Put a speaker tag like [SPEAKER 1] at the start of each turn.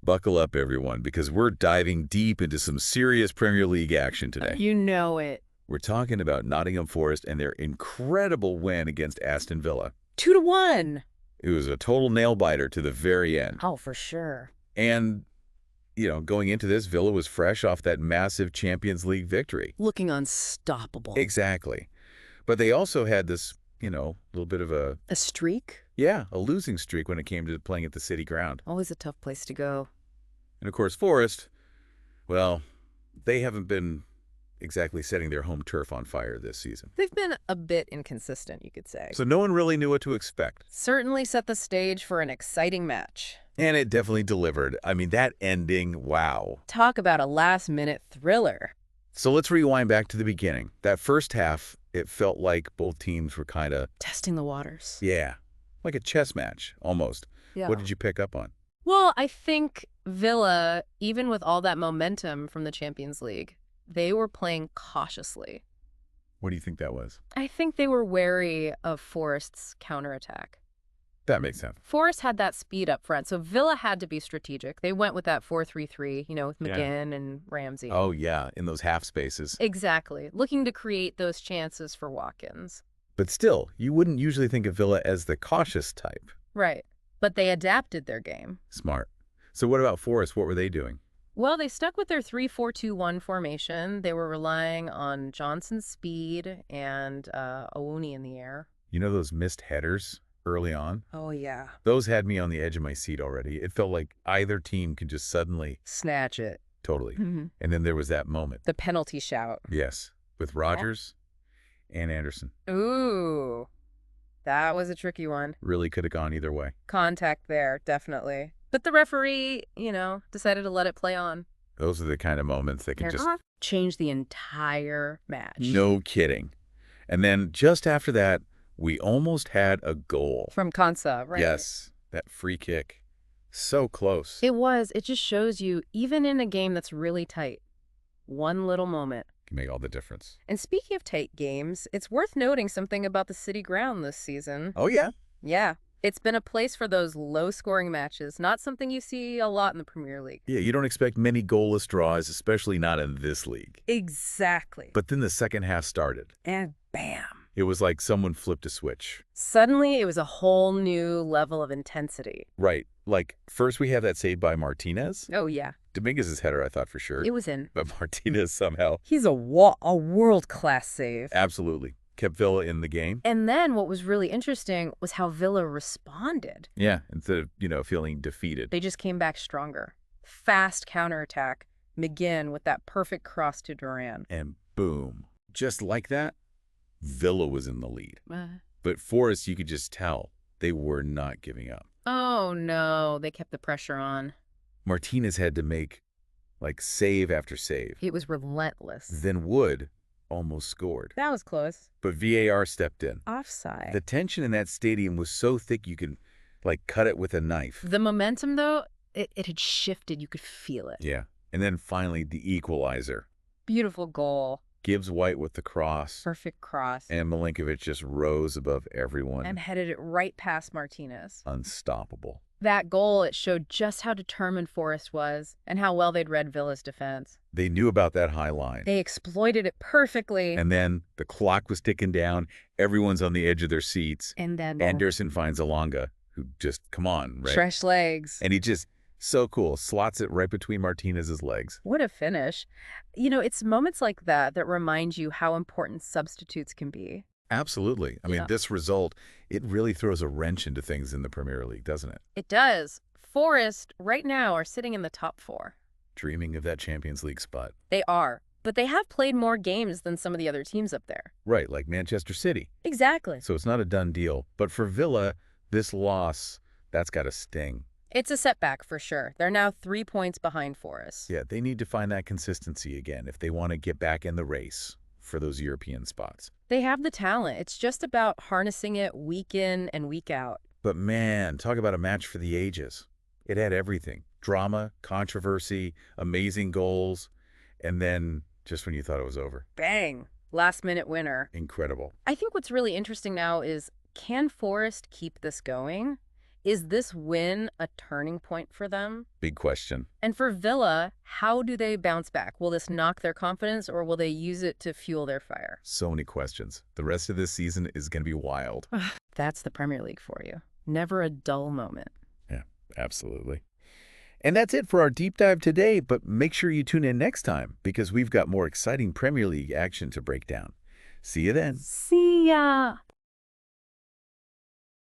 [SPEAKER 1] Buckle up, everyone, because we're diving deep into some serious Premier League action today.
[SPEAKER 2] You know it.
[SPEAKER 1] We're talking about Nottingham Forest and their incredible win against Aston Villa.
[SPEAKER 2] 2-1.
[SPEAKER 1] It was a total nail-biter to the very end.
[SPEAKER 2] Oh, for sure.
[SPEAKER 1] And, going into this, Villa was fresh off that massive Champions League victory.
[SPEAKER 2] Looking unstoppable.
[SPEAKER 1] Exactly. But they also had this, little bit of a
[SPEAKER 2] streak?
[SPEAKER 1] Yeah, a losing streak when it came to playing at the City Ground.
[SPEAKER 2] Always a tough place to go.
[SPEAKER 1] And, of course, Forest, well, they haven't been exactly setting their home turf on fire this season.
[SPEAKER 2] They've been a bit inconsistent, you could say.
[SPEAKER 1] So no one really knew what to expect.
[SPEAKER 2] Certainly set the stage for an exciting match.
[SPEAKER 1] And it definitely delivered. I mean, that ending, wow.
[SPEAKER 2] Talk about a last-minute thriller.
[SPEAKER 1] So let's rewind back to the beginning. That first half, it felt like both teams were kind of...
[SPEAKER 2] testing the waters.
[SPEAKER 1] Yeah, like a chess match, almost.
[SPEAKER 2] Yeah.
[SPEAKER 1] What did you pick up on?
[SPEAKER 2] Well, I think Villa, even with all that momentum from the Champions League, they were playing cautiously.
[SPEAKER 1] What do you think that was?
[SPEAKER 2] I think they were wary of Forest's counterattack.
[SPEAKER 1] That makes sense.
[SPEAKER 2] Forest had that speed up front, so Villa had to be strategic. They went with that 4-3-3, with McGinn and Ramsey.
[SPEAKER 1] Oh, yeah, in those half spaces.
[SPEAKER 2] Exactly, looking to create those chances for Watkins.
[SPEAKER 1] But still, you wouldn't usually think of Villa as the cautious type.
[SPEAKER 2] Right, but they adapted their game.
[SPEAKER 1] Smart. So what about Forest? What were they doing?
[SPEAKER 2] Well, they stuck with their 3-4-2-1 formation. They were relying on Johnson's speed and Awuni in the air.
[SPEAKER 1] You know those missed headers early on?
[SPEAKER 2] Oh, yeah.
[SPEAKER 1] Those had me on the edge of my seat already. It felt like either team could just suddenly...
[SPEAKER 2] snatch it.
[SPEAKER 1] Totally.
[SPEAKER 2] Mm-hmm.
[SPEAKER 1] And then there was that moment.
[SPEAKER 2] The penalty shout.
[SPEAKER 1] Yes, with Rodgers and Anderson.
[SPEAKER 2] Ooh, that was a tricky one.
[SPEAKER 1] Really could have gone either way.
[SPEAKER 2] Contact there, definitely. But the referee, decided to let it play on.
[SPEAKER 1] Those are the kind of moments that can just...
[SPEAKER 2] change the entire match.
[SPEAKER 1] No kidding. And then just after that, we almost had a goal.
[SPEAKER 2] From Konsa, right?
[SPEAKER 1] Yes, that free kick. So close.
[SPEAKER 2] It was. It just shows you, even in a game that's really tight, one little moment
[SPEAKER 1] Can make all the difference.
[SPEAKER 2] And speaking of tight games, it's worth noting something about the City Ground this season.
[SPEAKER 1] Oh, yeah?
[SPEAKER 2] Yeah. It's been a place for those low-scoring matches, not something you see a lot in the Premier League.
[SPEAKER 1] Yeah, you don't expect many goalless draws, especially not in this league.
[SPEAKER 2] Exactly.
[SPEAKER 1] But then the second half started.
[SPEAKER 2] And bam.
[SPEAKER 1] It was like someone flipped a switch.
[SPEAKER 2] Suddenly, it was a whole new level of intensity.
[SPEAKER 1] Right. Like, first we have that save by Martinez.
[SPEAKER 2] Oh, yeah.
[SPEAKER 1] Dominguez's header, I thought for sure.
[SPEAKER 2] It was in.
[SPEAKER 1] But Martinez somehow...
[SPEAKER 2] He's a world-class save.
[SPEAKER 1] Absolutely. Kept Villa in the game.
[SPEAKER 2] And then what was really interesting was how Villa responded.
[SPEAKER 1] Yeah, instead of, feeling defeated.
[SPEAKER 2] They just came back stronger. Fast counterattack. McGinn with that perfect cross to Duran.
[SPEAKER 1] And boom. Just like that, Villa was in the lead. But Forest, you could just tell, they were not giving up.
[SPEAKER 2] Oh, no. They kept the pressure on.
[SPEAKER 1] Martinez had to make, save after save.
[SPEAKER 2] It was relentless.
[SPEAKER 1] Then Wood almost scored.
[SPEAKER 2] That was close.
[SPEAKER 1] But VAR stepped in.
[SPEAKER 2] Offside.
[SPEAKER 1] The tension in that stadium was so thick you could, cut it with a knife.
[SPEAKER 2] The momentum, though, it had shifted. You could feel it.
[SPEAKER 1] Yeah. And then finally, the equalizer.
[SPEAKER 2] Beautiful goal.
[SPEAKER 1] Gibbs White with the cross.
[SPEAKER 2] Perfect cross.
[SPEAKER 1] And Milinkovic just rose above everyone.
[SPEAKER 2] And headed it right past Martinez.
[SPEAKER 1] Unstoppable.
[SPEAKER 2] That goal, it showed just how determined Forest was and how well they'd read Villa's defense.
[SPEAKER 1] They knew about that high line.
[SPEAKER 2] They exploited it perfectly.
[SPEAKER 1] And then the clock was ticking down. Everyone's on the edge of their seats.
[SPEAKER 2] And then
[SPEAKER 1] Anderson finds Elanga, who just, come on, right?
[SPEAKER 2] Fresh legs.
[SPEAKER 1] And he just, so cool, slots it right between Martinez's legs.
[SPEAKER 2] What a finish. It's moments like that that remind you how important substitutes can be.
[SPEAKER 1] Absolutely. I mean, this result, it really throws a wrench into things in the Premier League, doesn't it?
[SPEAKER 2] It does. Forest, right now, are sitting in the top 4.
[SPEAKER 1] Dreaming of that Champions League spot.
[SPEAKER 2] They are. But they have played more games than some of the other teams up there.
[SPEAKER 1] Right, like Manchester City.
[SPEAKER 2] Exactly.
[SPEAKER 1] So it's not a done deal. But for Villa, this loss, that's got to sting.
[SPEAKER 2] It's a setback for sure. They're now 3 points behind Forest.
[SPEAKER 1] Yeah, they need to find that consistency again if they want to get back in the race for those European spots.
[SPEAKER 2] They have the talent. It's just about harnessing it week in and week out.
[SPEAKER 1] But man, talk about a match for the ages. It had everything. Drama, controversy, amazing goals, and then just when you thought it was over.
[SPEAKER 2] Bang! Last-minute winner.
[SPEAKER 1] Incredible.
[SPEAKER 2] I think what's really interesting now is, can Forest keep this going? Is this win a turning point for them?
[SPEAKER 1] Big question.
[SPEAKER 2] And for Villa, how do they bounce back? Will this knock their confidence or will they use it to fuel their fire?
[SPEAKER 1] So many questions. The rest of this season is going to be wild.
[SPEAKER 2] That's the Premier League for you. Never a dull moment.
[SPEAKER 1] Yeah, absolutely. And that's it for our deep dive today, but make sure you tune in next time because we've got more exciting Premier League action to break down. See you then.
[SPEAKER 2] See ya!